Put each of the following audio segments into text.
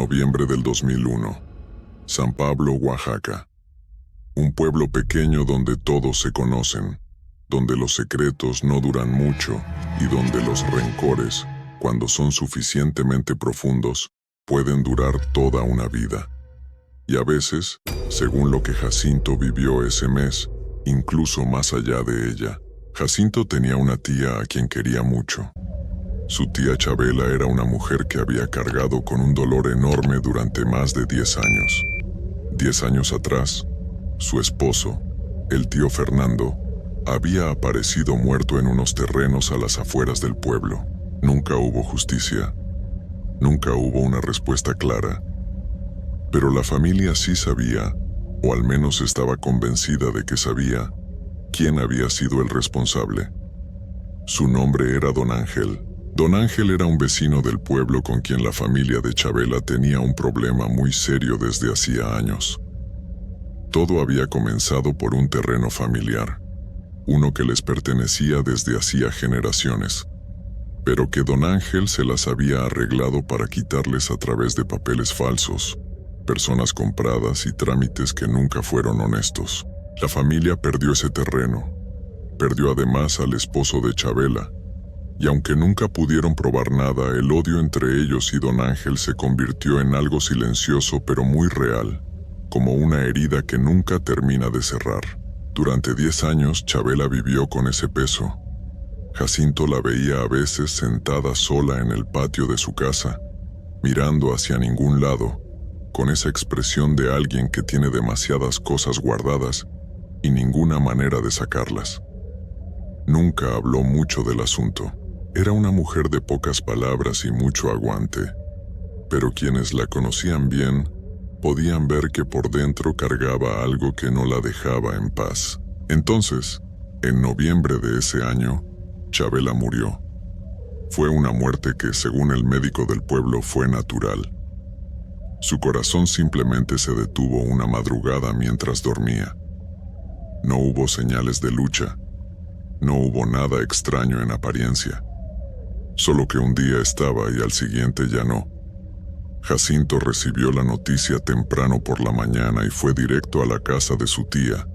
noviembre del 2001. San Pablo, Oaxaca. Un pueblo pequeño donde todos se conocen, donde los secretos no duran mucho y donde los rencores, cuando son suficientemente profundos, pueden durar toda una vida. Y a veces, según lo que Jacinto vivió ese mes, incluso más allá de ella. Jacinto tenía una tía a quien quería mucho. Su tía Chabela era una mujer que había cargado con un dolor enorme durante más de 10 años. 10 años atrás, su esposo, el tío Fernando, había aparecido muerto en unos terrenos a las afueras del pueblo. Nunca hubo justicia. Nunca hubo una respuesta clara. Pero la familia sí sabía, o al menos estaba convencida de que sabía, quién había sido el responsable. Su nombre era Don Ángel. Don Ángel era un vecino del pueblo con quien la familia de Chabela tenía un problema muy serio desde hacía años. Todo había comenzado por un terreno familiar, uno que les pertenecía desde hacía generaciones, pero que Don Ángel se las había arreglado para quitarles a través de papeles falsos, personas compradas y trámites que nunca fueron honestos. La familia perdió ese terreno, perdió además al esposo de Chabela, y aunque nunca pudieron probar nada, el odio entre ellos y Don Ángel se convirtió en algo silencioso pero muy real, como una herida que nunca termina de cerrar. Durante 10 años Chabela vivió con ese peso. Jacinto la veía a veces sentada sola en el patio de su casa, mirando hacia ningún lado, con esa expresión de alguien que tiene demasiadas cosas guardadas y ninguna manera de sacarlas. Nunca habló mucho del asunto. Era una mujer de pocas palabras y mucho aguante, pero quienes la conocían bien podían ver que por dentro cargaba algo que no la dejaba en paz. Entonces, en noviembre de ese año, Chabela murió. Fue una muerte que, según el médico del pueblo, fue natural. Su corazón simplemente se detuvo una madrugada mientras dormía. No hubo señales de lucha. No hubo nada extraño en apariencia. Solo que un día estaba y al siguiente ya no. Jacinto recibió la noticia temprano por la mañana y fue directo a la casa de su tía,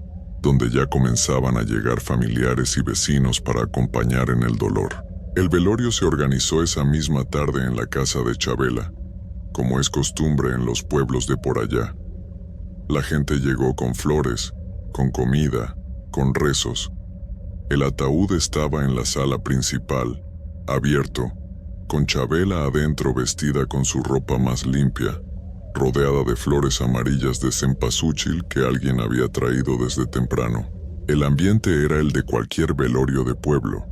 donde ya comenzaban a llegar familiares y vecinos para acompañar en el dolor. El velorio se organizó esa misma tarde en la casa de Chabela, como es costumbre en los pueblos de por allá. La gente llegó con flores, con comida, con rezos. El ataúd estaba en la sala principal, abierto, con Chabela adentro vestida con su ropa más limpia, rodeada de flores amarillas de cempasúchil que alguien había traído desde temprano. El ambiente era el de cualquier velorio de pueblo,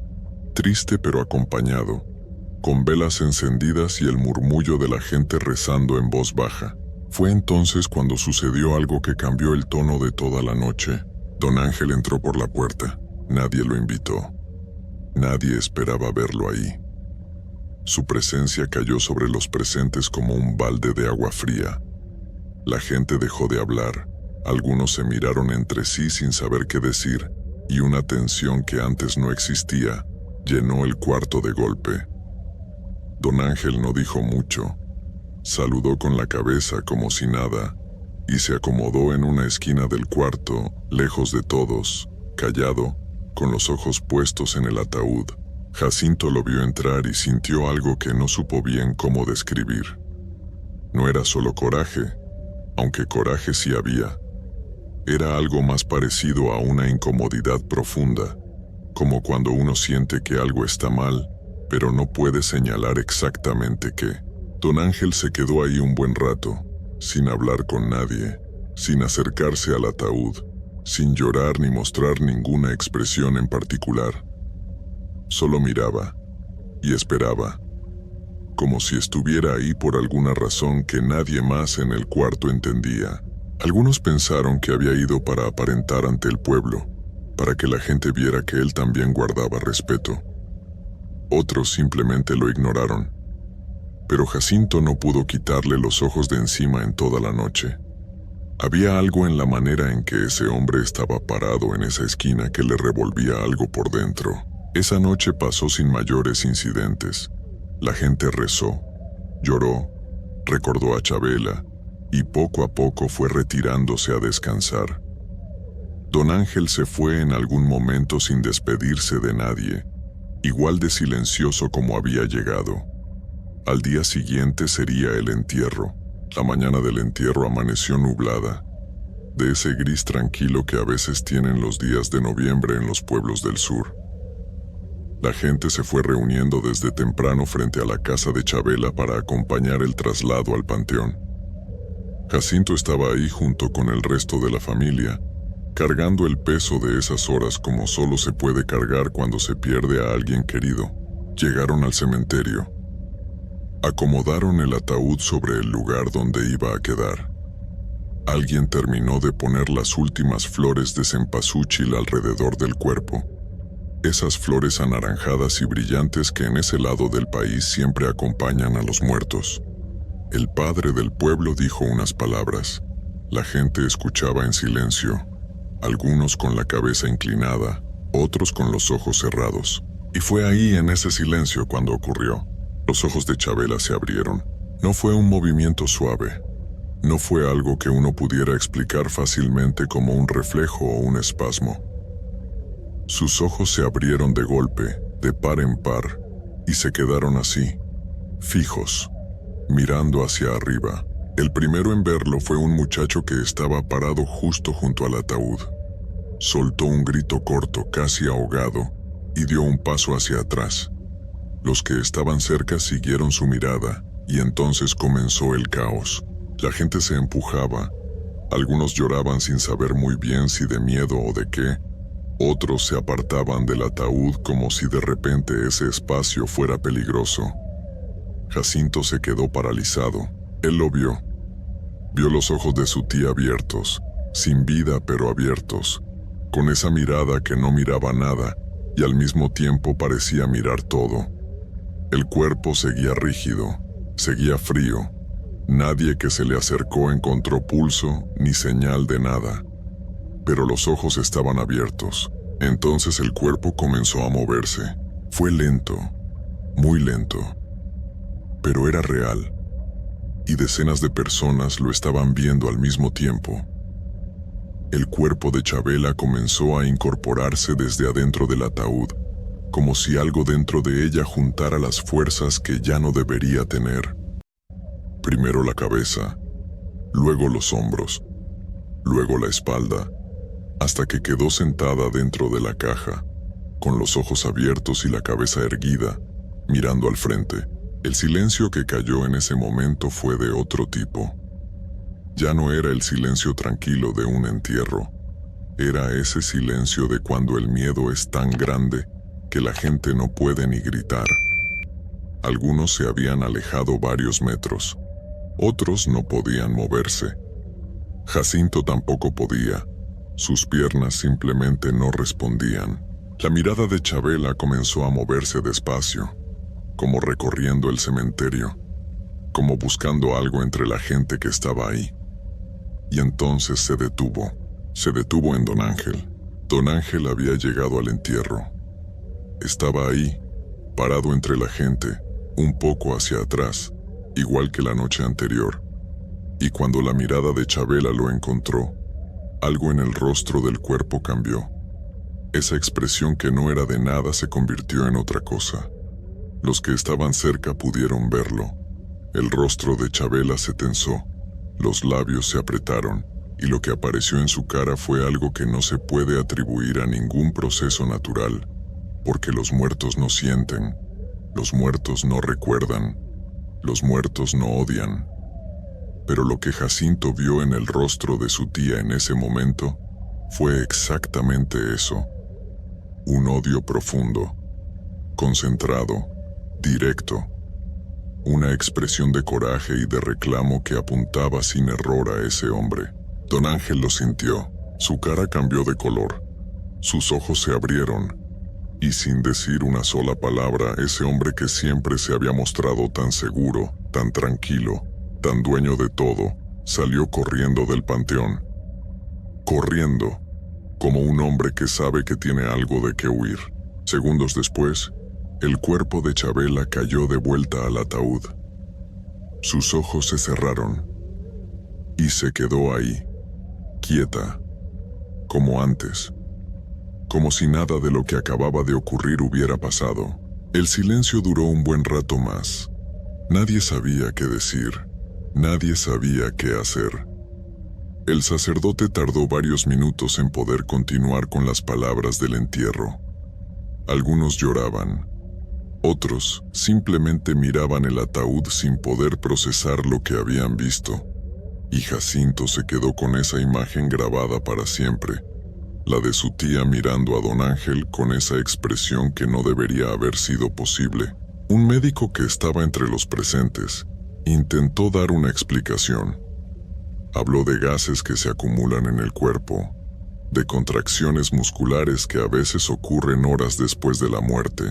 triste pero acompañado, con velas encendidas y el murmullo de la gente rezando en voz baja. Fue entonces cuando sucedió algo que cambió el tono de toda la noche. Don Ángel entró por la puerta. Nadie lo invitó. Nadie esperaba verlo ahí. Su presencia cayó sobre los presentes como un balde de agua fría. La gente dejó de hablar, algunos se miraron entre sí sin saber qué decir, y una tensión que antes no existía llenó el cuarto de golpe. Don Ángel no dijo mucho. Saludó con la cabeza como si nada, y se acomodó en una esquina del cuarto, lejos de todos, callado, con los ojos puestos en el ataúd. Jacinto lo vio entrar y sintió algo que no supo bien cómo describir. No era solo coraje, aunque coraje sí había. Era algo más parecido a una incomodidad profunda, como cuando uno siente que algo está mal, pero no puede señalar exactamente qué. Don Ángel se quedó ahí un buen rato, sin hablar con nadie, sin acercarse al ataúd, sin llorar ni mostrar ninguna expresión en particular. Solo miraba y esperaba, como si estuviera ahí por alguna razón que nadie más en el cuarto entendía. Algunos pensaron que había ido para aparentar ante el pueblo, para que la gente viera que él también guardaba respeto. Otros simplemente lo ignoraron. Pero Jacinto no pudo quitarle los ojos de encima en toda la noche. Había algo en la manera en que ese hombre estaba parado en esa esquina que le revolvía algo por dentro. Esa noche pasó sin mayores incidentes. La gente rezó, lloró, recordó a Chabela, y poco a poco fue retirándose a descansar. Don Ángel se fue en algún momento sin despedirse de nadie, igual de silencioso como había llegado. Al día siguiente sería el entierro. La mañana del entierro amaneció nublada, de ese gris tranquilo que a veces tienen los días de noviembre en los pueblos del sur. La gente se fue reuniendo desde temprano frente a la casa de Chabela para acompañar el traslado al panteón. Jacinto estaba ahí junto con el resto de la familia, cargando el peso de esas horas como solo se puede cargar cuando se pierde a alguien querido. Llegaron al cementerio. Acomodaron el ataúd sobre el lugar donde iba a quedar. Alguien terminó de poner las últimas flores de cempasúchil alrededor del cuerpo. Esas flores anaranjadas y brillantes que en ese lado del país siempre acompañan a los muertos. El padre del pueblo dijo unas palabras. La gente escuchaba en silencio, algunos con la cabeza inclinada, otros con los ojos cerrados. Y fue ahí en ese silencio cuando ocurrió. Los ojos de Chabela se abrieron. No fue un movimiento suave. No fue algo que uno pudiera explicar fácilmente como un reflejo o un espasmo. Sus ojos se abrieron de golpe, de par en par, y se quedaron así, fijos, mirando hacia arriba. El primero en verlo fue un muchacho que estaba parado justo junto al ataúd. Soltó un grito corto, casi ahogado, y dio un paso hacia atrás. Los que estaban cerca siguieron su mirada, y entonces comenzó el caos. La gente se empujaba, algunos lloraban sin saber muy bien si de miedo o de qué, otros se apartaban del ataúd como si de repente ese espacio fuera peligroso. Jacinto se quedó paralizado. Él lo vio. Vio los ojos de su tía abiertos, sin vida pero abiertos, con esa mirada que no miraba nada y al mismo tiempo parecía mirar todo. El cuerpo seguía rígido, seguía frío. Nadie que se le acercó encontró pulso ni señal de nada. Pero los ojos estaban abiertos. Entonces el cuerpo comenzó a moverse. Fue lento, muy lento. Pero era real. Y decenas de personas lo estaban viendo al mismo tiempo. El cuerpo de Chabela comenzó a incorporarse desde adentro del ataúd, como si algo dentro de ella juntara las fuerzas que ya no debería tener. Primero la cabeza, luego los hombros, luego la espalda, hasta que quedó sentada dentro de la caja, con los ojos abiertos y la cabeza erguida, mirando al frente. El silencio que cayó en ese momento fue de otro tipo. Ya no era el silencio tranquilo de un entierro. Era ese silencio de cuando el miedo es tan grande que la gente no puede ni gritar. Algunos se habían alejado varios metros. Otros no podían moverse. Jacinto tampoco podía. Sus piernas simplemente no respondían. La mirada de Chabela comenzó a moverse despacio, como recorriendo el cementerio, como buscando algo entre la gente que estaba ahí. Y entonces se detuvo en Don Ángel. Don Ángel había llegado al entierro. Estaba ahí, parado entre la gente, un poco hacia atrás, igual que la noche anterior. Y cuando la mirada de Chabela lo encontró, algo en el rostro del cuerpo cambió. Esa expresión que no era de nada se convirtió en otra cosa. Los que estaban cerca pudieron verlo. El rostro de Chabela se tensó, los labios se apretaron, y lo que apareció en su cara fue algo que no se puede atribuir a ningún proceso natural, porque los muertos no sienten, los muertos no recuerdan, los muertos no odian. Pero lo que Jacinto vio en el rostro de su tía en ese momento fue exactamente eso. Un odio profundo, concentrado, directo. Una expresión de coraje y de reclamo que apuntaba sin error a ese hombre. Don Ángel lo sintió. Su cara cambió de color. Sus ojos se abrieron. Y sin decir una sola palabra, ese hombre que siempre se había mostrado tan seguro, tan tranquilo, tan dueño de todo, salió corriendo del panteón. Corriendo, como un hombre que sabe que tiene algo de qué huir. Segundos después, el cuerpo de Chabela cayó de vuelta al ataúd. Sus ojos se cerraron y se quedó ahí, quieta, como antes, como si nada de lo que acababa de ocurrir hubiera pasado. El silencio duró un buen rato más. Nadie sabía qué decir, nadie sabía qué hacer. El sacerdote tardó varios minutos en poder continuar con las palabras del entierro. Algunos lloraban, otros simplemente miraban el ataúd sin poder procesar lo que habían visto. Y Jacinto se quedó con esa imagen grabada para siempre, la de su tía mirando a don Ángel con esa expresión que no debería haber sido posible. Un médico que estaba entre los presentes intentó dar una explicación. Habló de gases que se acumulan en el cuerpo, de contracciones musculares que a veces ocurren horas después de la muerte,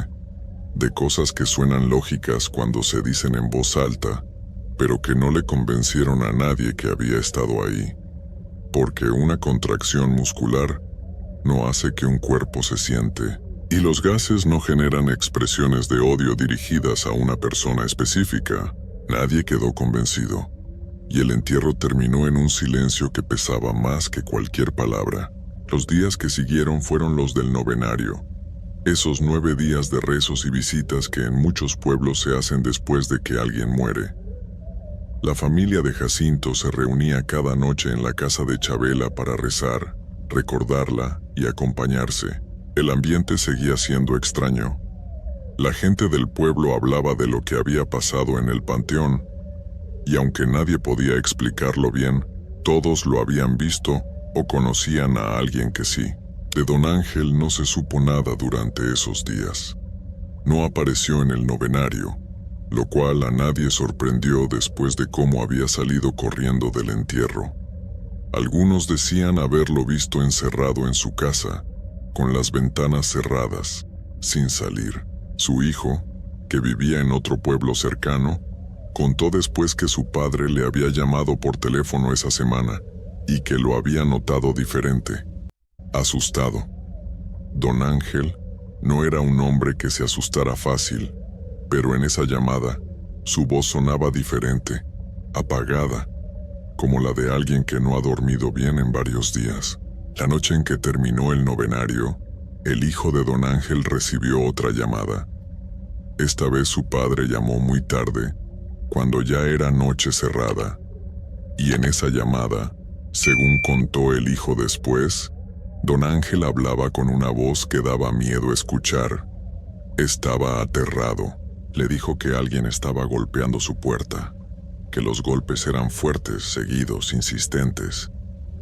de cosas que suenan lógicas cuando se dicen en voz alta, pero que no le convencieron a nadie que había estado ahí, porque una contracción muscular no hace que un cuerpo se siente, y los gases no generan expresiones de odio dirigidas a una persona específica. Nadie quedó convencido, y el entierro terminó en un silencio que pesaba más que cualquier palabra. Los días que siguieron fueron los del novenario, esos 9 días de rezos y visitas que en muchos pueblos se hacen después de que alguien muere. La familia de Jacinto se reunía cada noche en la casa de Chabela para rezar, recordarla y acompañarse. El ambiente seguía siendo extraño. La gente del pueblo hablaba de lo que había pasado en el panteón, y aunque nadie podía explicarlo bien, todos lo habían visto o conocían a alguien que sí. De don Ángel no se supo nada durante esos días. No apareció en el novenario, lo cual a nadie sorprendió después de cómo había salido corriendo del entierro. Algunos decían haberlo visto encerrado en su casa, con las ventanas cerradas, sin salir. Su hijo, que vivía en otro pueblo cercano, contó después que su padre le había llamado por teléfono esa semana y que lo había notado diferente, asustado. Don Ángel no era un hombre que se asustara fácil, pero en esa llamada, su voz sonaba diferente, apagada, como la de alguien que no ha dormido bien en varios días. La noche en que terminó el novenario, el hijo de don Ángel recibió otra llamada. Esta vez su padre llamó muy tarde, cuando ya era noche cerrada, y en esa llamada, según contó el hijo después, don Ángel hablaba con una voz que daba miedo escuchar. Estaba aterrado. Le dijo que alguien estaba golpeando su puerta, que los golpes eran fuertes, seguidos, insistentes,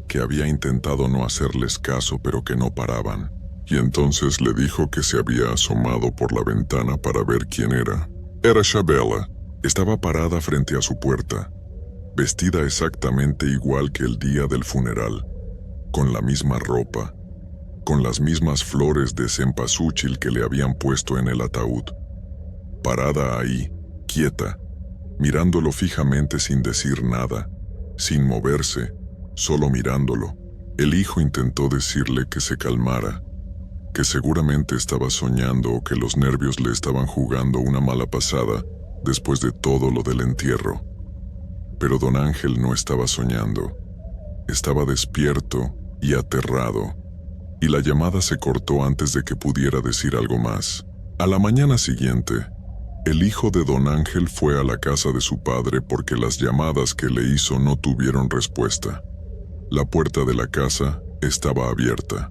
que había intentado no hacerles caso pero que no paraban, y entonces le dijo que se había asomado por la ventana para ver quién era. Era Chabela. Estaba parada frente a su puerta, vestida exactamente igual que el día del funeral, con la misma ropa, con las mismas flores de cempasúchil que le habían puesto en el ataúd. Parada ahí, quieta, mirándolo fijamente sin decir nada, sin moverse, solo mirándolo. El hijo intentó decirle que se calmara, que seguramente estaba soñando o que los nervios le estaban jugando una mala pasada después de todo lo del entierro. Pero don Ángel no estaba soñando, estaba despierto y aterrado, y la llamada se cortó antes de que pudiera decir algo más. A la mañana siguiente, el hijo de don Ángel fue a la casa de su padre porque las llamadas que le hizo no tuvieron respuesta. La puerta de la casa estaba abierta.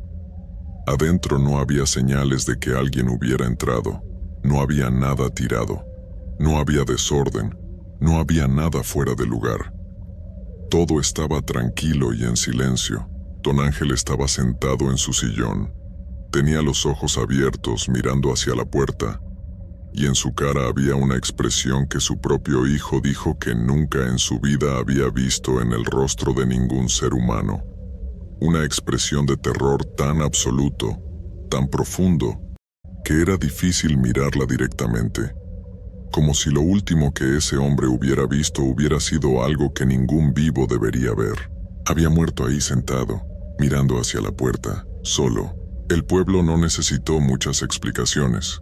Adentro no había señales de que alguien hubiera entrado, no había nada tirado, no había desorden, no había nada fuera de lugar. Todo estaba tranquilo y en silencio. Don Ángel estaba sentado en su sillón. Tenía los ojos abiertos mirando hacia la puerta, y en su cara había una expresión que su propio hijo dijo que nunca en su vida había visto en el rostro de ningún ser humano. Una expresión de terror tan absoluto, tan profundo, que era difícil mirarla directamente, como si lo último que ese hombre hubiera visto hubiera sido algo que ningún vivo debería ver. Había muerto ahí sentado, mirando hacia la puerta, solo. El pueblo no necesitó muchas explicaciones.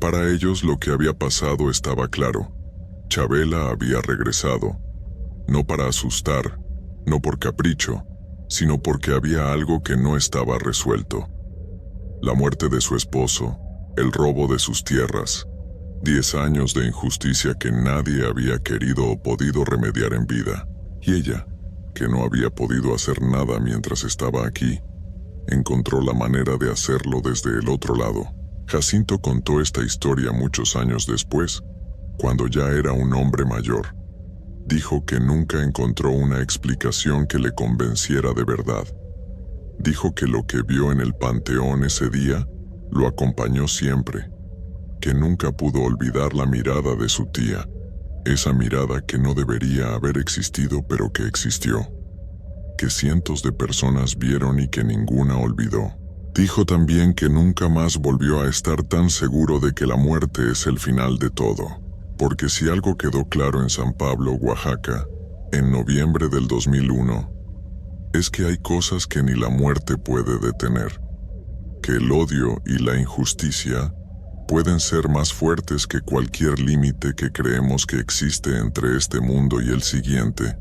Para ellos lo que había pasado estaba claro. Chabela había regresado, no para asustar, no por capricho, sino porque había algo que no estaba resuelto. La muerte de su esposo, el robo de sus tierras, 10 años de injusticia que nadie había querido o podido remediar en vida, y ella, que no había podido hacer nada mientras estaba aquí, encontró la manera de hacerlo desde el otro lado. Jacinto contó esta historia muchos años después, cuando ya era un hombre mayor. Dijo que nunca encontró una explicación que le convenciera de verdad. Dijo que lo que vio en el panteón ese día lo acompañó siempre, que nunca pudo olvidar la mirada de su tía, esa mirada que no debería haber existido pero que existió, que cientos de personas vieron y que ninguna olvidó. Dijo también que nunca más volvió a estar tan seguro de que la muerte es el final de todo, porque si algo quedó claro en San Pablo, Oaxaca, en noviembre del 2001, es que hay cosas que ni la muerte puede detener, que el odio y la injusticia pueden ser más fuertes que cualquier límite que creemos que existe entre este mundo y el siguiente,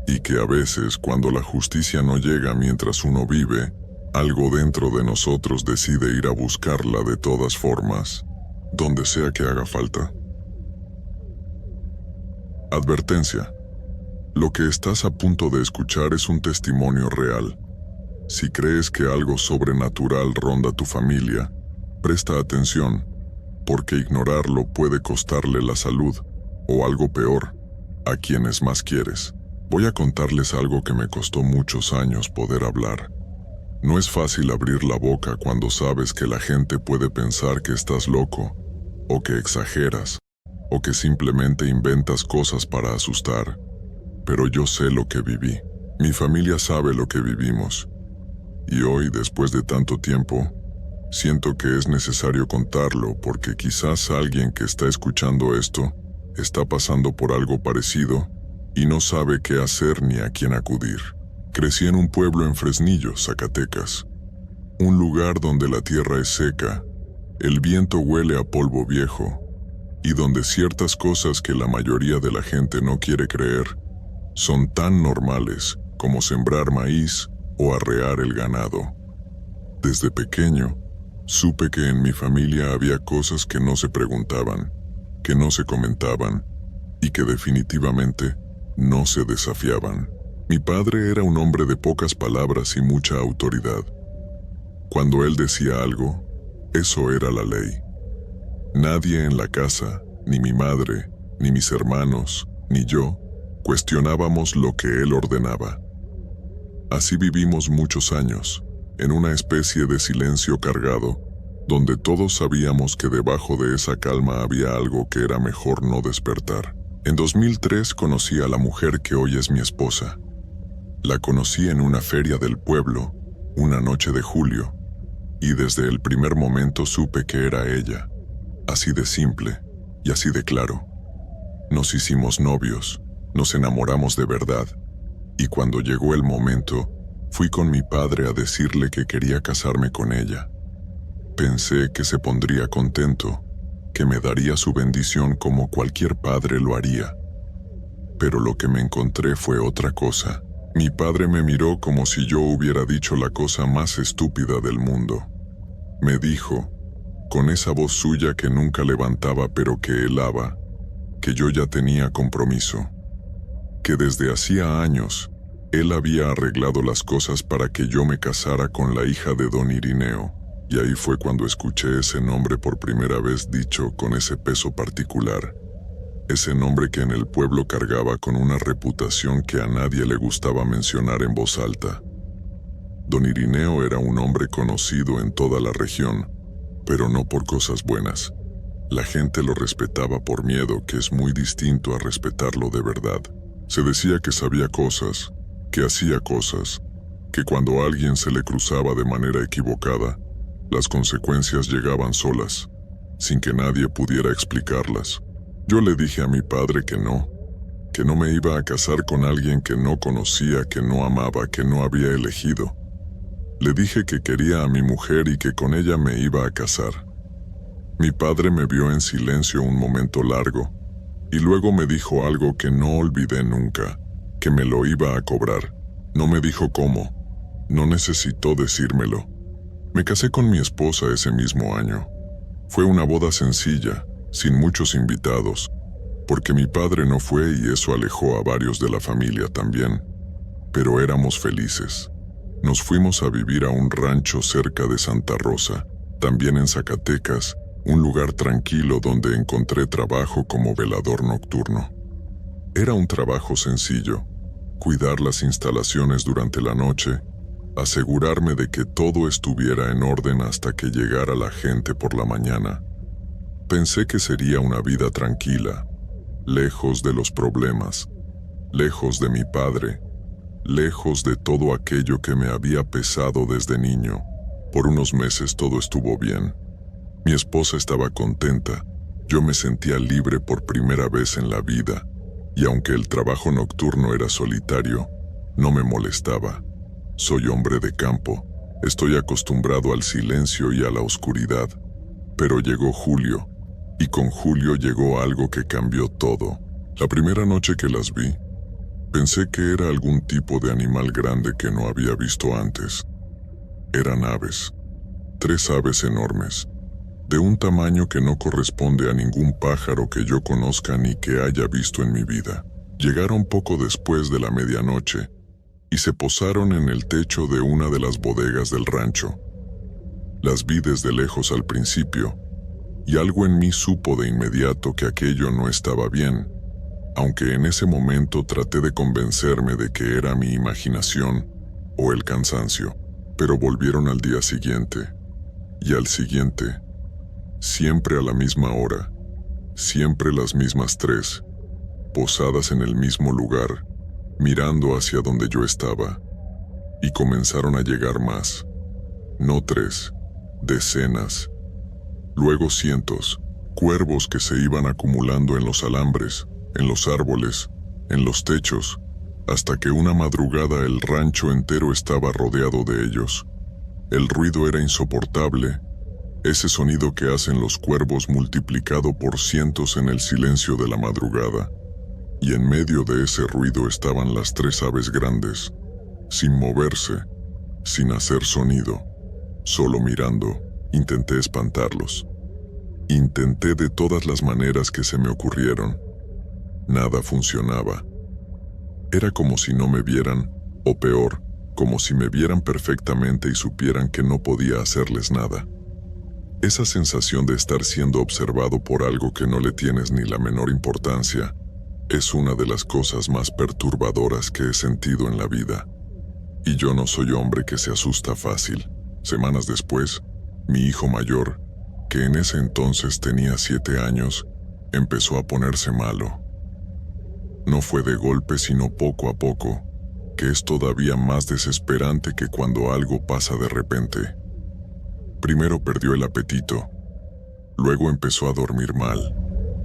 y que a veces cuando la justicia no llega mientras uno vive, algo dentro de nosotros decide ir a buscarla de todas formas, donde sea que haga falta. Advertencia. Lo que estás a punto de escuchar es un testimonio real. Si crees que algo sobrenatural ronda tu familia, presta atención, porque ignorarlo puede costarle la salud, o algo peor, a quienes más quieres. Voy a contarles algo que me costó muchos años poder hablar. No es fácil abrir la boca cuando sabes que la gente puede pensar que estás loco, o que exageras, o que simplemente inventas cosas para asustar. Pero yo sé lo que viví. Mi familia sabe lo que vivimos. Y hoy, después de tanto tiempo, siento que es necesario contarlo porque quizás alguien que está escuchando esto está pasando por algo parecido y no sabe qué hacer ni a quién acudir. Crecí en un pueblo en Fresnillo, Zacatecas. Un lugar donde la tierra es seca, el viento huele a polvo viejo y donde ciertas cosas que la mayoría de la gente no quiere creer son tan normales como sembrar maíz o arrear el ganado. Desde pequeño, supe que en mi familia había cosas que no se preguntaban, que no se comentaban y que definitivamente no se desafiaban. Mi padre era un hombre de pocas palabras y mucha autoridad. Cuando él decía algo, eso era la ley. Nadie en la casa, ni mi madre, ni mis hermanos, ni yo, cuestionábamos lo que él ordenaba. Así vivimos muchos años, en una especie de silencio cargado, donde todos sabíamos que debajo de esa calma había algo que era mejor no despertar. En 2003 conocí a la mujer que hoy es mi esposa. La conocí en una feria del pueblo, una noche de julio, y desde el primer momento supe que era ella, así de simple y así de claro. Nos hicimos novios, nos enamoramos de verdad, y cuando llegó el momento, fui con mi padre a decirle que quería casarme con ella. Pensé que se pondría contento, que me daría su bendición como cualquier padre lo haría. Pero lo que me encontré fue otra cosa. Mi padre me miró como si yo hubiera dicho la cosa más estúpida del mundo. Me dijo, con esa voz suya que nunca levantaba pero que helaba, que yo ya tenía compromiso, que desde hacía años él había arreglado las cosas para que yo me casara con la hija de don Irineo, y ahí fue cuando escuché ese nombre por primera vez dicho con ese peso particular, ese nombre que en el pueblo cargaba con una reputación que a nadie le gustaba mencionar en voz alta. Don Irineo era un hombre conocido en toda la región, pero no por cosas buenas. La gente lo respetaba por miedo, que es muy distinto a respetarlo de verdad. Se decía que sabía cosas, que hacía cosas, que cuando a alguien se le cruzaba de manera equivocada, las consecuencias llegaban solas, sin que nadie pudiera explicarlas. Yo le dije a mi padre que no me iba a casar con alguien que no conocía, que no amaba, que no había elegido. Le dije que quería a mi mujer y que con ella me iba a casar. Mi padre me vio en silencio un momento largo, Y luego me dijo algo que no olvidé nunca, que me lo iba a cobrar. No me dijo cómo, no necesitó decírmelo. Me casé con mi esposa ese mismo año. Fue una boda sencilla, sin muchos invitados, porque mi padre no fue y eso alejó a varios de la familia también. Pero éramos felices. Nos fuimos a vivir a un rancho cerca de Santa Rosa, también en Zacatecas, un lugar tranquilo donde encontré trabajo como velador nocturno. Era un trabajo sencillo, cuidar las instalaciones durante la noche, asegurarme de que todo estuviera en orden hasta que llegara la gente por la mañana. Pensé que sería una vida tranquila, lejos de los problemas, lejos de mi padre, lejos de todo aquello que me había pesado desde niño. Por unos meses todo estuvo bien. Mi esposa estaba contenta, yo me sentía libre por primera vez en la vida, y aunque el trabajo nocturno era solitario, no me molestaba. Soy hombre de campo, estoy acostumbrado al silencio y a la oscuridad. Pero llegó julio, y con julio llegó algo que cambió todo. La primera noche que las vi, pensé que era algún tipo de animal grande que no había visto antes. Eran aves, 3 aves enormes, de un tamaño que no corresponde a ningún pájaro que yo conozca ni que haya visto en mi vida. Llegaron poco después de la medianoche y se posaron en el techo de una de las bodegas del rancho. Las vi desde lejos al principio, y algo en mí supo de inmediato que aquello no estaba bien, aunque en ese momento traté de convencerme de que era mi imaginación o el cansancio. Pero volvieron al día siguiente, y al siguiente, siempre a la misma hora, siempre las mismas 3, posadas en el mismo lugar, mirando hacia donde yo estaba, y comenzaron a llegar más, no 3, decenas, luego cientos, cuervos que se iban acumulando en los alambres, en los árboles, en los techos, hasta que una madrugada el rancho entero estaba rodeado de ellos. El ruido era insoportable, ese sonido que hacen los cuervos multiplicado por cientos en el silencio de la madrugada. Y en medio de ese ruido estaban las 3 aves grandes, sin moverse, sin hacer sonido, solo mirando. Intenté espantarlos. Intenté de todas las maneras que se me ocurrieron. Nada funcionaba. Era como si no me vieran, o peor, como si me vieran perfectamente y supieran que no podía hacerles nada. Esa sensación de estar siendo observado por algo que no le tienes ni la menor importancia es una de las cosas más perturbadoras que he sentido en la vida. Y yo no soy hombre que se asusta fácil. Semanas después, mi hijo mayor, que en ese entonces tenía 7 años, empezó a ponerse malo. No fue de golpe sino poco a poco, que es todavía más desesperante que cuando algo pasa de repente. Primero perdió el apetito, luego empezó a dormir mal,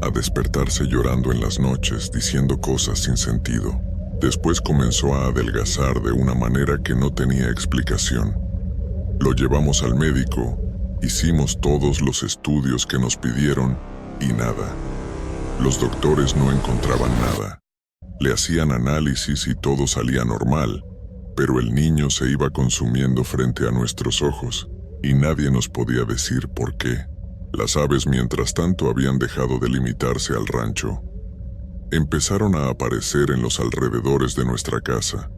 a despertarse llorando en las noches diciendo cosas sin sentido. Después comenzó a adelgazar de una manera que no tenía explicación. Lo llevamos al médico, hicimos todos los estudios que nos pidieron y nada. Los doctores no encontraban nada. Le hacían análisis y todo salía normal, pero el niño se iba consumiendo frente a nuestros ojos y nadie nos podía decir por qué. Las aves, mientras tanto, habían dejado de limitarse al rancho. Empezaron a aparecer en los alrededores de nuestra casa.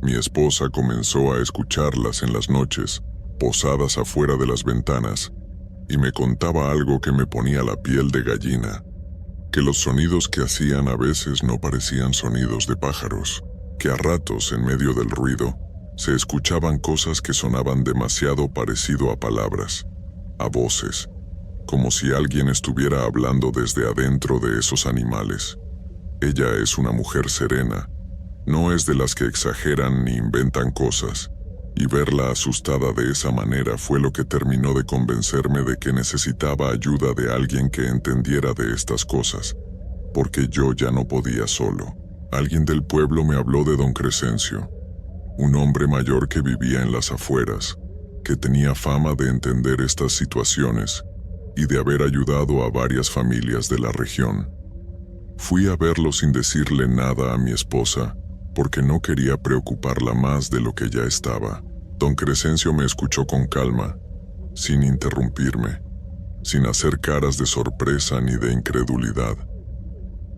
Mi esposa comenzó a escucharlas en las noches, posadas afuera de las ventanas, y me contaba algo que me ponía la piel de gallina, que los sonidos que hacían a veces no parecían sonidos de pájaros, que a ratos, en medio del ruido, se escuchaban cosas que sonaban demasiado parecido a palabras, a voces, como si alguien estuviera hablando desde adentro de esos animales. Ella es una mujer serena, no es de las que exageran ni inventan cosas, y verla asustada de esa manera fue lo que terminó de convencerme de que necesitaba ayuda de alguien que entendiera de estas cosas, porque yo ya no podía solo. Alguien del pueblo me habló de don Crescencio, un hombre mayor que vivía en las afueras, que tenía fama de entender estas situaciones y de haber ayudado a varias familias de la región. Fui a verlo sin decirle nada a mi esposa, porque no quería preocuparla más de lo que ya estaba. Don Crescencio me escuchó con calma, sin interrumpirme, sin hacer caras de sorpresa ni de incredulidad.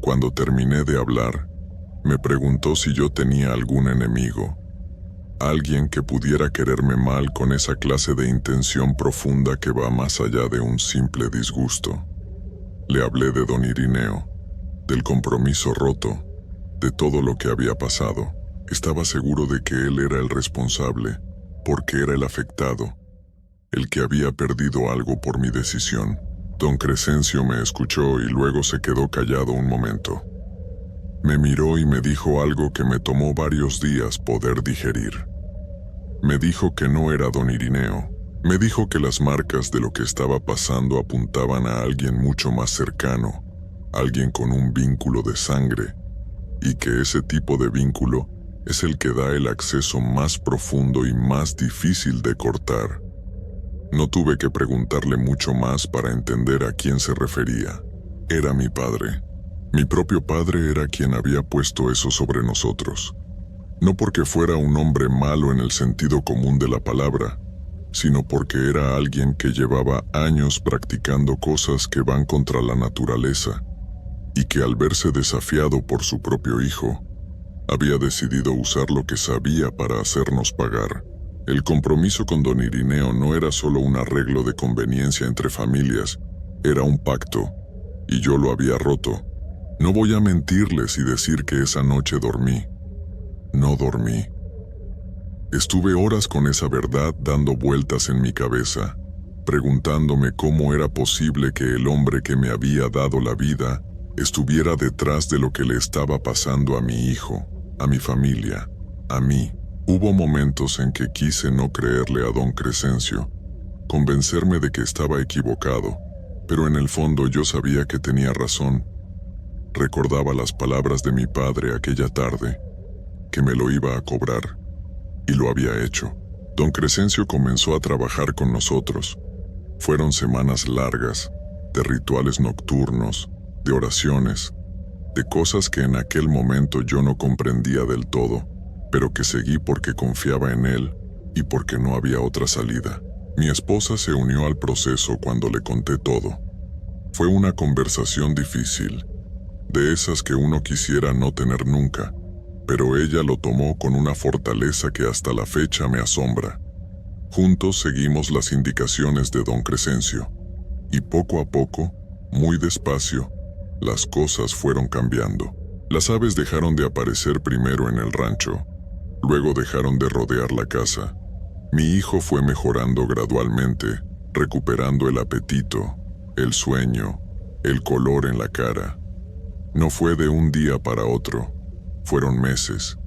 Cuando terminé de hablar, me preguntó si yo tenía algún enemigo, alguien que pudiera quererme mal con esa clase de intención profunda que va más allá de un simple disgusto. Le hablé de don Irineo, del compromiso roto, de todo lo que había pasado. Estaba seguro de que él era el responsable, porque era el afectado, el que había perdido algo por mi decisión. Don Crescencio me escuchó y luego se quedó callado un momento. Me miró y me dijo algo que me tomó varios días poder digerir. Me dijo que no era don Irineo. Me dijo que las marcas de lo que estaba pasando apuntaban a alguien mucho más cercano, alguien con un vínculo de sangre, y que ese tipo de vínculo es el que da el acceso más profundo y más difícil de cortar. No tuve que preguntarle mucho más para entender a quién se refería. Era mi padre. Mi propio padre era quien había puesto eso sobre nosotros. No porque fuera un hombre malo en el sentido común de la palabra, sino porque era alguien que llevaba años practicando cosas que van contra la naturaleza, y que al verse desafiado por su propio hijo, había decidido usar lo que sabía para hacernos pagar. El compromiso con don Irineo no era solo un arreglo de conveniencia entre familias, era un pacto, y yo lo había roto. No voy a mentirles y decir que esa noche dormí. No dormí. Estuve horas con esa verdad dando vueltas en mi cabeza, preguntándome cómo era posible que el hombre que me había dado la vida estuviera detrás de lo que le estaba pasando a mi hijo, a mi familia, a mí. Hubo momentos en que quise no creerle a don Crescencio, convencerme de que estaba equivocado, pero en el fondo yo sabía que tenía razón. Recordaba las palabras de mi padre aquella tarde, que me lo iba a cobrar, y lo había hecho. Don Crescencio comenzó a trabajar con nosotros. Fueron semanas largas, de rituales nocturnos, de oraciones, de cosas que en aquel momento yo no comprendía del todo, pero que seguí porque confiaba en él y porque no había otra salida. Mi esposa se unió al proceso cuando le conté todo. Fue una conversación difícil, de esas que uno quisiera no tener nunca, pero ella lo tomó con una fortaleza que hasta la fecha me asombra. Juntos seguimos las indicaciones de don Crescencio, y poco a poco, muy despacio, las cosas fueron cambiando. Las aves dejaron de aparecer primero en el rancho, luego dejaron de rodear la casa. Mi hijo fue mejorando gradualmente, recuperando el apetito, el sueño, el color en la cara. No fue de un día para otro, fueron meses,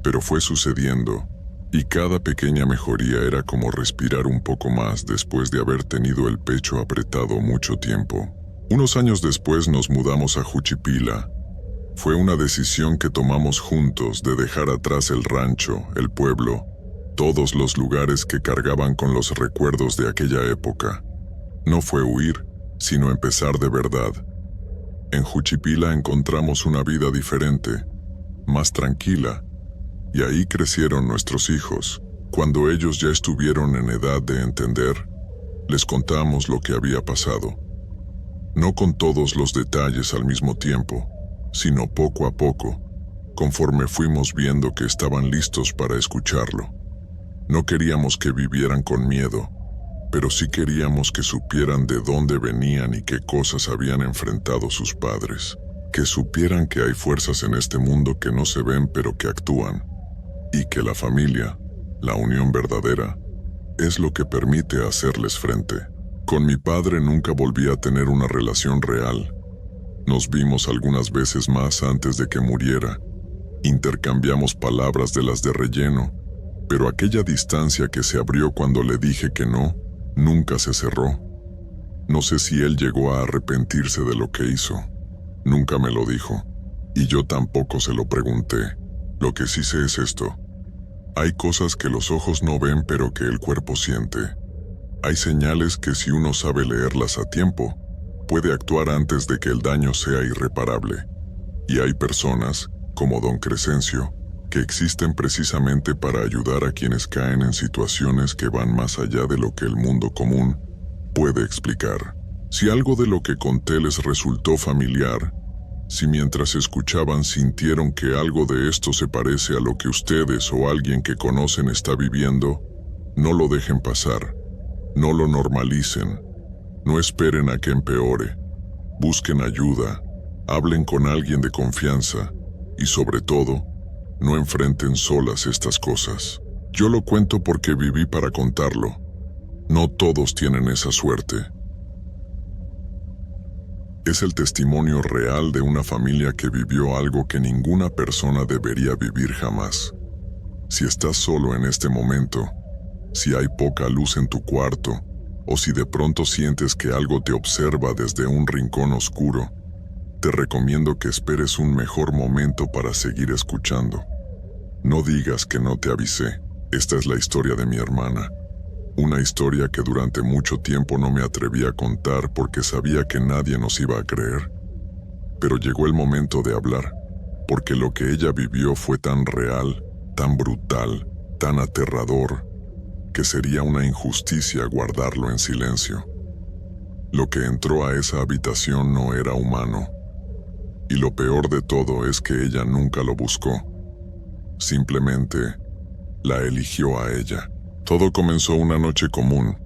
pero fue sucediendo, y cada pequeña mejoría era como respirar un poco más después de haber tenido el pecho apretado mucho tiempo. Unos años después nos mudamos a Juchipila. Fue una decisión que tomamos juntos de dejar atrás el rancho, el pueblo, todos los lugares que cargaban con los recuerdos de aquella época. No fue huir, sino empezar de verdad. En Juchipila encontramos una vida diferente, más tranquila, y ahí crecieron nuestros hijos. Cuando ellos ya estuvieron en edad de entender, les contamos lo que había pasado. No con todos los detalles al mismo tiempo, sino poco a poco, conforme fuimos viendo que estaban listos para escucharlo. No queríamos que vivieran con miedo, pero sí queríamos que supieran de dónde venían y qué cosas habían enfrentado sus padres. Que supieran que hay fuerzas en este mundo que no se ven pero que actúan, y que la familia, la unión verdadera, es lo que permite hacerles frente. Con mi padre nunca volví a tener una relación real. Nos vimos algunas veces más antes de que muriera. Intercambiamos palabras de las de relleno, pero aquella distancia que se abrió cuando le dije que no, nunca se cerró. No sé si él llegó a arrepentirse de lo que hizo. Nunca me lo dijo, y yo tampoco se lo pregunté. Lo que sí sé es esto. Hay cosas que los ojos no ven pero que el cuerpo siente. Hay señales que si uno sabe leerlas a tiempo, puede actuar antes de que el daño sea irreparable. Y hay personas, como don Crescencio, que existen precisamente para ayudar a quienes caen en situaciones que van más allá de lo que el mundo común puede explicar. Si algo de lo que conté les resultó familiar, si mientras escuchaban sintieron que algo de esto se parece a lo que ustedes o alguien que conocen está viviendo, no lo dejen pasar, no lo normalicen, no esperen a que empeore, busquen ayuda, hablen con alguien de confianza y sobre todo, no enfrenten solas estas cosas. Yo lo cuento porque viví para contarlo. No todos tienen esa suerte. Es el testimonio real de una familia que vivió algo que ninguna persona debería vivir jamás. Si estás solo en este momento, si hay poca luz en tu cuarto, o si de pronto sientes que algo te observa desde un rincón oscuro, te recomiendo que esperes un mejor momento para seguir escuchando. No digas que no te avisé. Esta es la historia de mi hermana. Una historia que durante mucho tiempo no me atreví a contar porque sabía que nadie nos iba a creer. Pero llegó el momento de hablar, porque lo que ella vivió fue tan real, tan brutal, tan aterrador, que sería una injusticia guardarlo en silencio. Lo que entró a esa habitación no era humano. Y lo peor de todo es que ella nunca lo buscó. Simplemente la eligió a ella. Todo comenzó una noche común.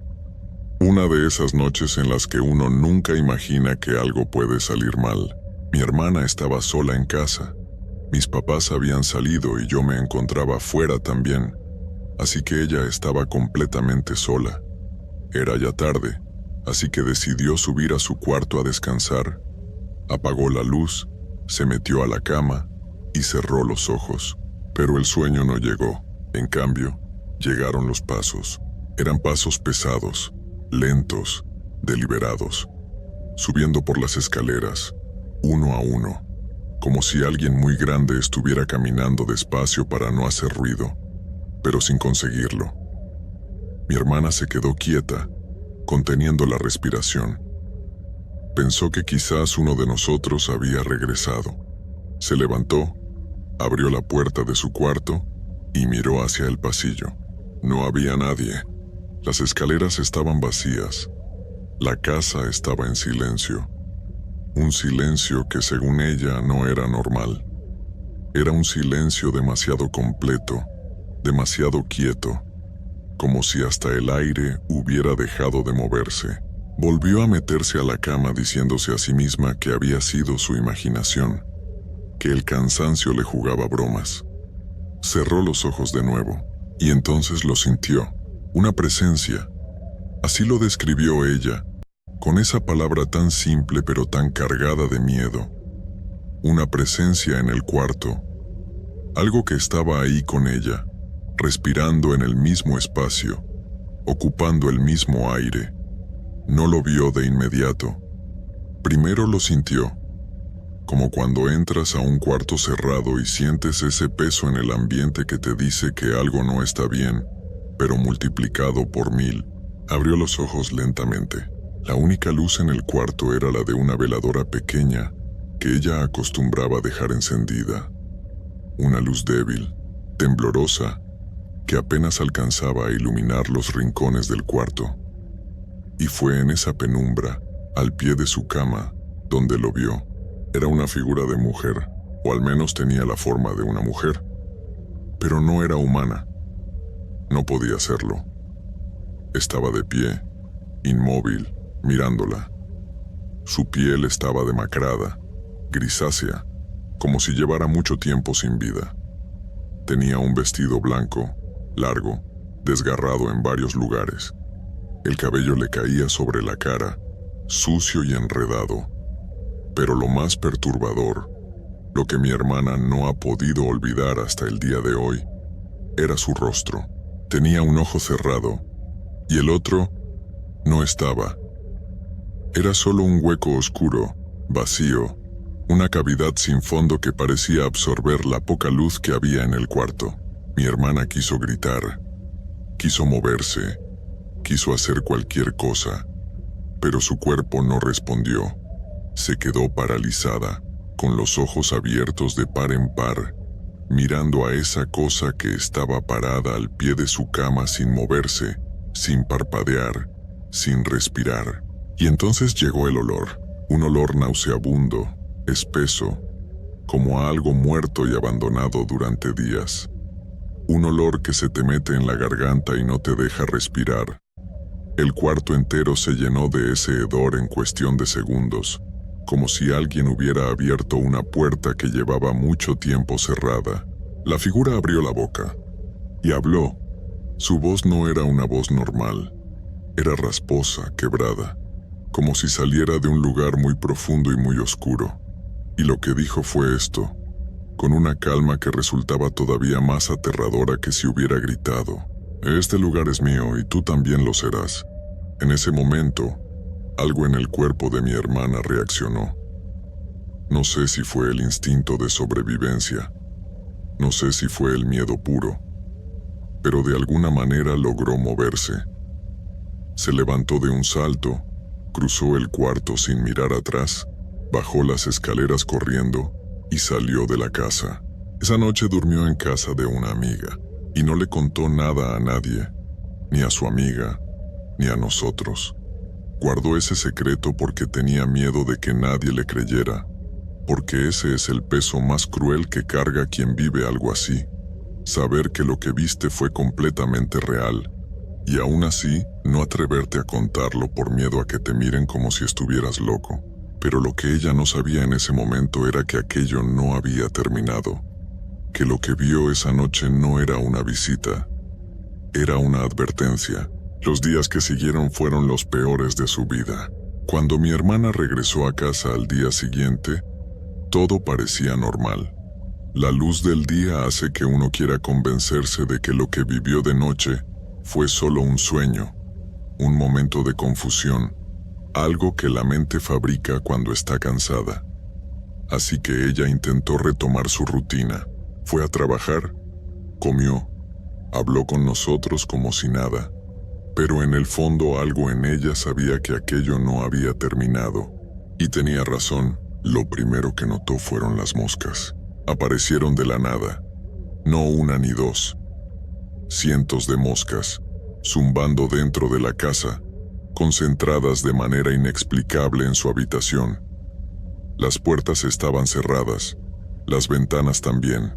Una de esas noches en las que uno nunca imagina que algo puede salir mal. Mi hermana estaba sola en casa. Mis papás habían salido y yo me encontraba fuera también. Así que ella estaba completamente sola. Era ya tarde, así que decidió subir a su cuarto a descansar. Apagó la luz, se metió a la cama y cerró los ojos. Pero el sueño no llegó. En cambio, llegaron los pasos. Eran pasos pesados, lentos, deliberados, subiendo por las escaleras, uno a uno, como si alguien muy grande estuviera caminando despacio para no hacer ruido, pero sin conseguirlo. Mi hermana se quedó quieta, conteniendo la respiración. Pensó que quizás uno de nosotros había regresado. Se levantó, abrió la puerta de su cuarto y miró hacia el pasillo. No había nadie. Las escaleras estaban vacías. La casa estaba en silencio. Un silencio que según ella no era normal. Era un silencio demasiado completo, demasiado quieto, como si hasta el aire hubiera dejado de moverse. Volvió a meterse a la cama diciéndose a sí misma que había sido su imaginación, que el cansancio le jugaba bromas. Cerró los ojos de nuevo, y entonces lo sintió, una presencia. Así lo describió ella, con esa palabra tan simple pero tan cargada de miedo. Una presencia en el cuarto, algo que estaba ahí con ella, respirando en el mismo espacio, ocupando el mismo aire. No lo vio de inmediato. Primero lo sintió, como cuando entras a un cuarto cerrado y sientes ese peso en el ambiente que te dice que algo no está bien, pero multiplicado por 1000. Abrió los ojos lentamente. La única luz en el cuarto era la de una veladora pequeña que ella acostumbraba dejar encendida. Una luz débil, temblorosa, que apenas alcanzaba a iluminar los rincones del cuarto. Y fue en esa penumbra, al pie de su cama, donde lo vio. Era una figura de mujer, o al menos tenía la forma de una mujer. Pero no era humana. No podía serlo. Estaba de pie, inmóvil, mirándola. Su piel estaba demacrada, grisácea, como si llevara mucho tiempo sin vida. Tenía un vestido blanco, largo, desgarrado en varios lugares. El cabello le caía sobre la cara, sucio y enredado. Pero lo más perturbador, lo que mi hermana no ha podido olvidar hasta el día de hoy, era su rostro. Tenía un ojo cerrado, y el otro no estaba. Era solo un hueco oscuro, vacío, una cavidad sin fondo que parecía absorber la poca luz que había en el cuarto. Mi hermana quiso gritar, quiso moverse, quiso hacer cualquier cosa, pero su cuerpo no respondió. Se quedó paralizada, con los ojos abiertos de par en par, mirando a esa cosa que estaba parada al pie de su cama sin moverse, sin parpadear, sin respirar. Y entonces llegó el olor, un olor nauseabundo, espeso, como a algo muerto y abandonado durante días. Un olor que se te mete en la garganta y no te deja respirar. El cuarto entero se llenó de ese hedor en cuestión de segundos, como si alguien hubiera abierto una puerta que llevaba mucho tiempo cerrada. La figura abrió la boca y habló. Su voz no era una voz normal, era rasposa, quebrada, como si saliera de un lugar muy profundo y muy oscuro. Y lo que dijo fue esto, con una calma que resultaba todavía más aterradora que si hubiera gritado: «Este lugar es mío y tú también lo serás». En ese momento, algo en el cuerpo de mi hermana reaccionó. No sé si fue el instinto de sobrevivencia, no sé si fue el miedo puro, pero de alguna manera logró moverse. Se levantó de un salto, cruzó el cuarto sin mirar atrás, bajó las escaleras corriendo y salió de la casa. Esa noche durmió en casa de una amiga y no le contó nada a nadie, ni a su amiga, ni a nosotros. Guardó ese secreto porque tenía miedo de que nadie le creyera, porque ese es el peso más cruel que carga quien vive algo así. Saber que lo que viste fue completamente real, y aún así no atreverte a contarlo por miedo a que te miren como si estuvieras loco. Pero lo que ella no sabía en ese momento era que aquello no había terminado, que lo que vio esa noche no era una visita, era una advertencia. Los días que siguieron fueron los peores de su vida. Cuando mi hermana regresó a casa al día siguiente, todo parecía normal. La luz del día hace que uno quiera convencerse de que lo que vivió de noche fue solo un sueño, un momento de confusión, algo que la mente fabrica cuando está cansada. Así que ella intentó retomar su rutina. Fue a trabajar, comió, habló con nosotros como si nada. Pero en el fondo algo en ella sabía que aquello no había terminado. Y tenía razón, lo primero que notó fueron las moscas. Aparecieron de la nada. No una ni dos. Cientos de moscas, zumbando dentro de la casa, concentradas de manera inexplicable en su habitación. Las puertas estaban cerradas, las ventanas también.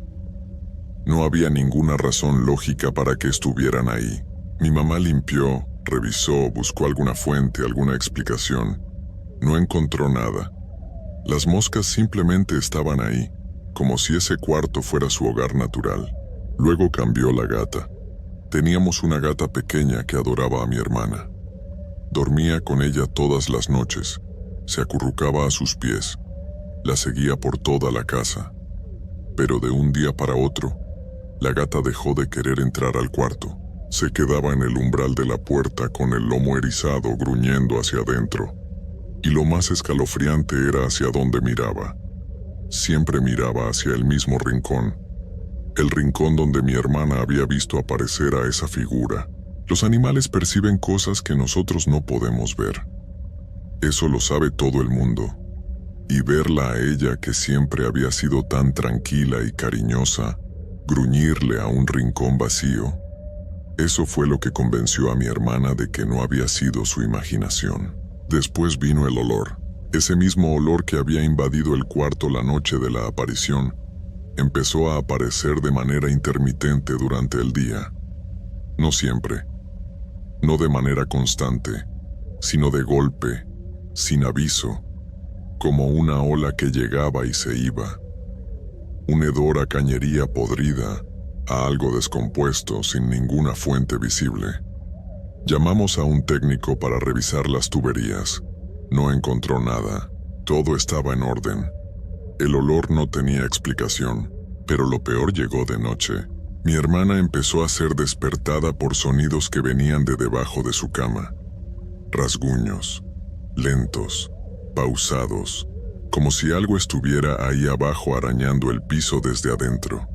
No había ninguna razón lógica para que estuvieran ahí. Mi mamá limpió, revisó, buscó alguna fuente, alguna explicación. No encontró nada. Las moscas simplemente estaban ahí, como si ese cuarto fuera su hogar natural. Luego cambió la gata. Teníamos una gata pequeña que adoraba a mi hermana. Dormía con ella todas las noches, se acurrucaba a sus pies, la seguía por toda la casa. Pero de un día para otro, la gata dejó de querer entrar al cuarto. Se quedaba en el umbral de la puerta con el lomo erizado gruñendo hacia adentro. Y lo más escalofriante era hacia dónde miraba. Siempre miraba hacia el mismo rincón. El rincón donde mi hermana había visto aparecer a esa figura. Los animales perciben cosas que nosotros no podemos ver. Eso lo sabe todo el mundo. Y verla a ella, que siempre había sido tan tranquila y cariñosa, gruñirle a un rincón vacío, eso fue lo que convenció a mi hermana de que no había sido su imaginación. Después vino el olor. Ese mismo olor que había invadido el cuarto la noche de la aparición, empezó a aparecer de manera intermitente durante el día. No siempre. No de manera constante, sino de golpe, sin aviso, como una ola que llegaba y se iba. Un hedor a cañería podrida, a algo descompuesto sin ninguna fuente visible. Llamamos a un técnico para revisar las tuberías. No encontró nada. Todo estaba en orden. El olor no tenía explicación, pero lo peor llegó de noche. Mi hermana empezó a ser despertada por sonidos que venían de debajo de su cama. Rasguños, lentos, pausados, como si algo estuviera ahí abajo arañando el piso desde adentro.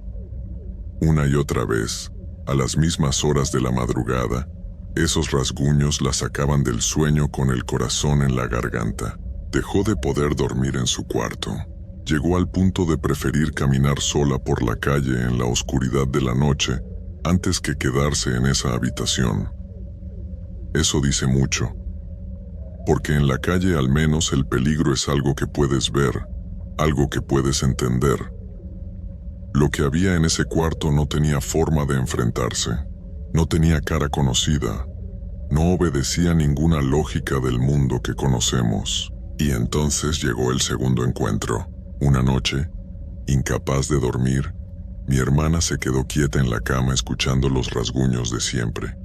Una y otra vez, a las mismas horas de la madrugada, esos rasguños la sacaban del sueño con el corazón en la garganta. Dejó de poder dormir en su cuarto. Llegó al punto de preferir caminar sola por la calle en la oscuridad de la noche antes que quedarse en esa habitación. Eso dice mucho, porque en la calle al menos el peligro es algo que puedes ver, algo que puedes entender. Lo que había en ese cuarto no tenía forma de enfrentarse, no tenía cara conocida, no obedecía ninguna lógica del mundo que conocemos. Y entonces llegó el segundo encuentro. Una noche, incapaz de dormir, mi hermana se quedó quieta en la cama escuchando los rasguños de siempre.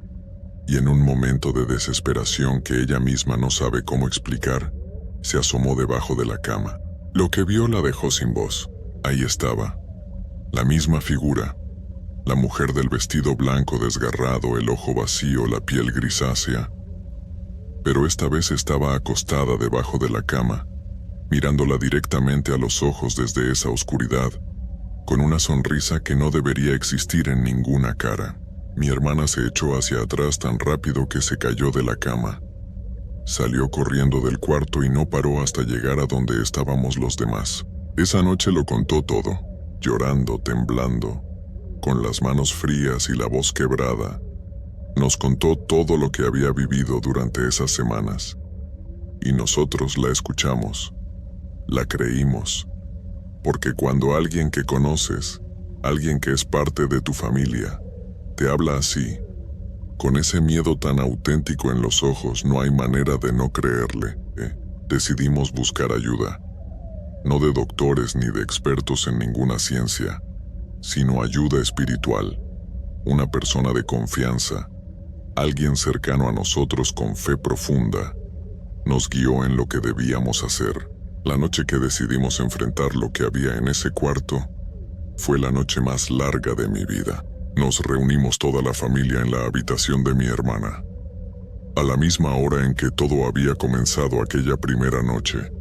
Y en un momento de desesperación que ella misma no sabe cómo explicar, se asomó debajo de la cama. Lo que vio la dejó sin voz. Ahí estaba, la misma figura, la mujer del vestido blanco desgarrado, el ojo vacío, la piel grisácea. Pero esta vez estaba acostada debajo de la cama, mirándola directamente a los ojos desde esa oscuridad, con una sonrisa que no debería existir en ninguna cara. Mi hermana se echó hacia atrás tan rápido que se cayó de la cama. Salió corriendo del cuarto y no paró hasta llegar a donde estábamos los demás. Esa noche lo contó todo, llorando, temblando, con las manos frías y la voz quebrada. Nos contó todo lo que había vivido durante esas semanas. Y nosotros la escuchamos, la creímos, porque cuando alguien que conoces, alguien que es parte de tu familia, te habla así, con ese miedo tan auténtico en los ojos, no hay manera de no creerle. Decidimos buscar ayuda, no de doctores ni de expertos en ninguna ciencia, sino ayuda espiritual, una persona de confianza, alguien cercano a nosotros con fe profunda, nos guió en lo que debíamos hacer. La noche que decidimos enfrentar lo que había en ese cuarto fue la noche más larga de mi vida. Nos reunimos toda la familia en la habitación de mi hermana. A la misma hora en que todo había comenzado aquella primera noche,